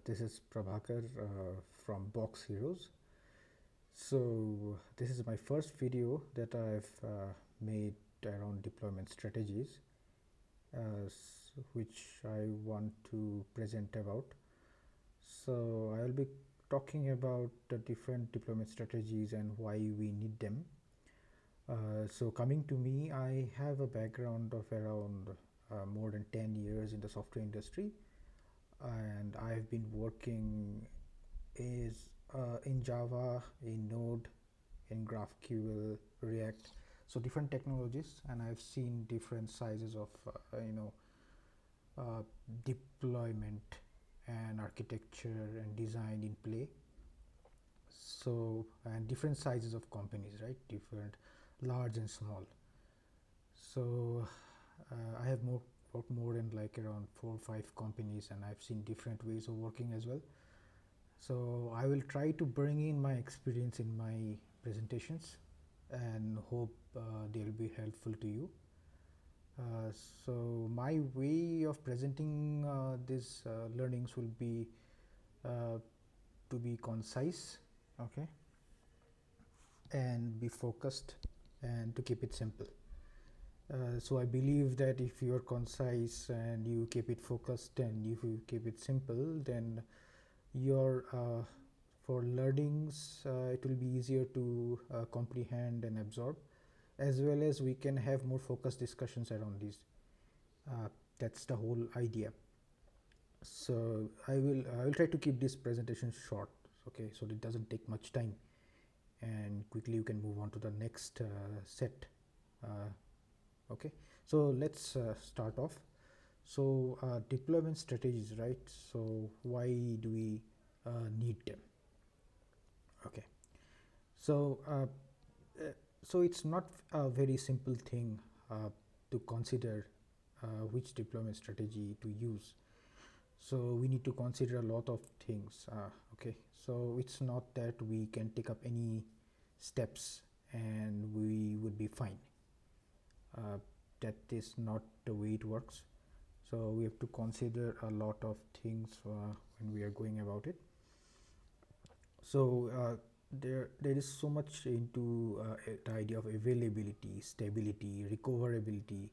This is Prabhakar from Box Heroes. So this is my first video that I've made around deployment strategies, which I want to present about. So I'll be talking about the different deployment strategies and why we need them. So coming to me, I have a background of around more than 10 years in the software industry, and I've been working in Java, in Node, in GraphQL, React, so different technologies, and I've seen different sizes of deployment and architecture and design in play. So, and different sizes of companies, right? Different large and small. So I have worked more than like around 4 or 5 companies, and I've seen different ways of working as well. So I will try to bring in my experience in my presentations and hope they'll be helpful to you. So my way of presenting these learnings will be to be concise, okay, and be focused, and to keep it simple. So I believe that if you're concise and you keep it focused and if you keep it simple, then your for learnings it will be easier to comprehend and absorb, as well as we can have more focused discussions around these. That's the whole idea. So I will try to keep this presentation short, okay, so it doesn't take much time, and quickly you can move on to the next set. Okay, so let's start off. So deployment strategies, right? So why do we need them? Okay, so so it's not a very simple thing to consider which deployment strategy to use. So we need to consider a lot of things. Okay, so it's not that we can take up any steps and we would be fine. That is not the way it works. So we have to consider a lot of things when we are going about it. So there is so much into the idea of availability, stability, recoverability,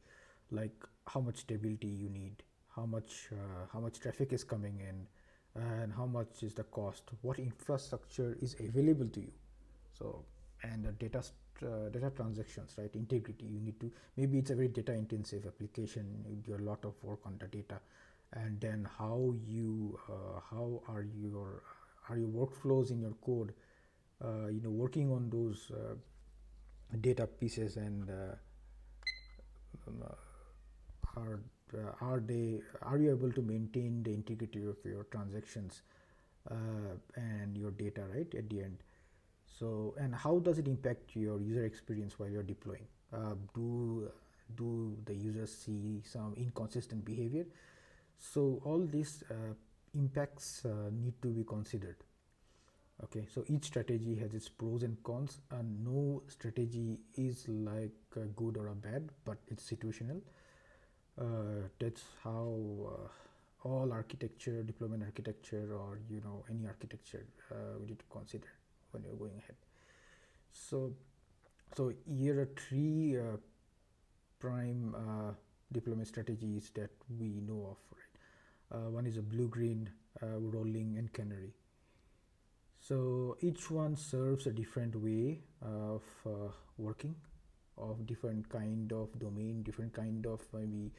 like how much stability you need, how much traffic is coming in, and how much is the cost, what infrastructure is available to you. So, and the data transactions, right? Integrity, you need to, maybe it's a very data intensive application, you do a lot of work on the data, and then how are your workflows in your code working on those data pieces, and are you able to maintain the integrity of your transactions and your data, right, at the end? So, and how does it impact your user experience while you're deploying? Do the users see some inconsistent behavior? So all these impacts need to be considered. Okay, so each strategy has its pros and cons, and no strategy is like good or a bad, but it's situational. That's how all architecture, deployment architecture, or any architecture we need to consider when you're going ahead. So here are 3 prime deployment strategies that we know of, right? One is a blue, green, rolling, and canary. So each one serves a different way of working, of different kind of domain, different kind of maybe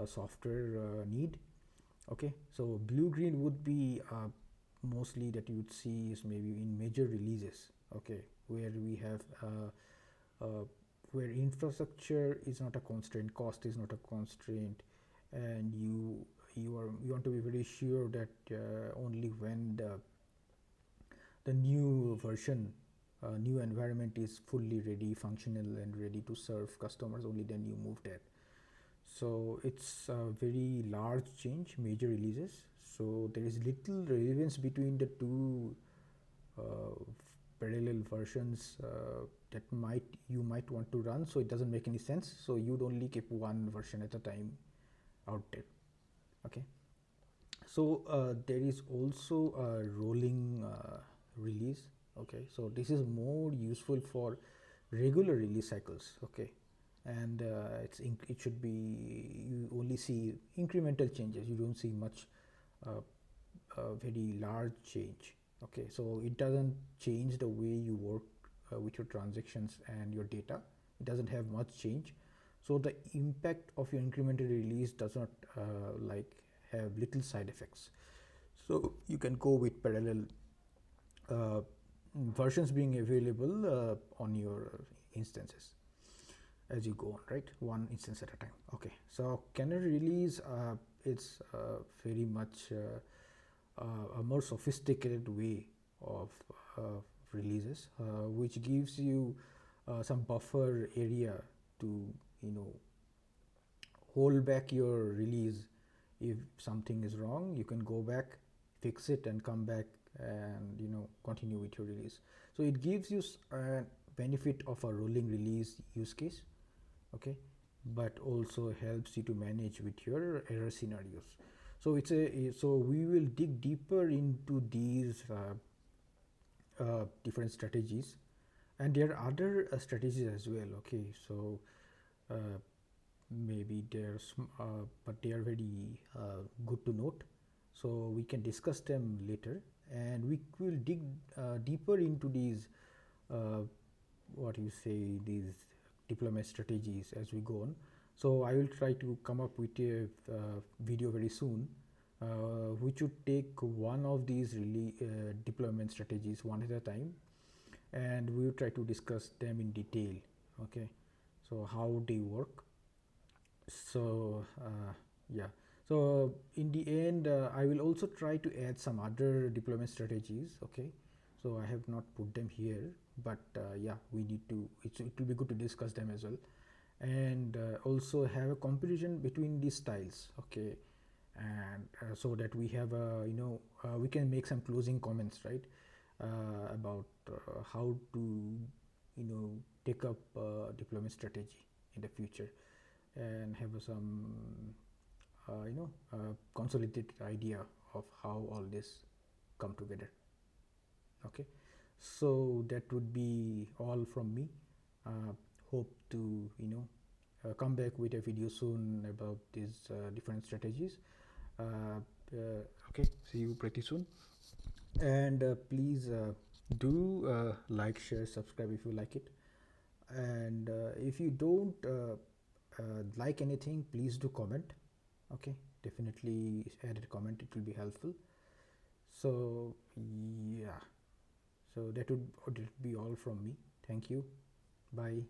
software need. Okay, so blue, green would be mostly that you would see is maybe in major releases, okay, where we have where infrastructure is not a constraint, cost is not a constraint, and you want to be very sure that only when the new version, new environment is fully ready, functional, and ready to serve customers, only then you move that. So it's a very large change, major releases. So there is little relevance between the two parallel versions that you might want to run. So it doesn't make any sense. So you'd only keep one version at a time out there. Okay. So there is also a rolling release. Okay, so this is more useful for regular release cycles. Okay, and it should be, you only see incremental changes, you don't see much very large change. Okay, so it doesn't change the way you work with your transactions and your data. It doesn't have much change, so the impact of your incremental release does not like have little side effects. So you can go with parallel uh, versions being available on your instances as you go on, right? One instance at a time. Okay, so canary release, it's very much a more sophisticated way of releases, which gives you some buffer area to, you know, hold back your release. If something is wrong, you can go back, fix it, and come back and, you know, continue with your release. So it gives you a benefit of a rolling release use case. Okay, but also helps you to manage with your error scenarios. So so we will dig deeper into these different strategies, and there are other strategies as well. Okay, so uh, maybe there's but they are very good to note, so we can discuss them later, and we will dig deeper into these uh, what you say, these deployment strategies as we go on. So I will try to come up with a video very soon which would take one of these really deployment strategies one at a time, and we will try to discuss them in detail. Okay, so how they work. So yeah, so in the end I will also try to add some other deployment strategies. Okay, so I have not put them here, but yeah, we need to, it will be good to discuss them as well, and also have a comparison between these styles. Okay, and so that we have a, you know, we can make some closing comments, right, about how to, you know, take up deployment strategy in the future, and have some consolidated idea of how all this come together. Okay, so that would be all from me. uh, Hope to, you know, come back with a video soon about these different strategies. Okay, see you pretty soon, and please do like, share, subscribe if you like it, and if you don't like anything, please do comment. Okay, definitely add a comment, it will be helpful. So yeah, so that would be all from me. Thank you, bye.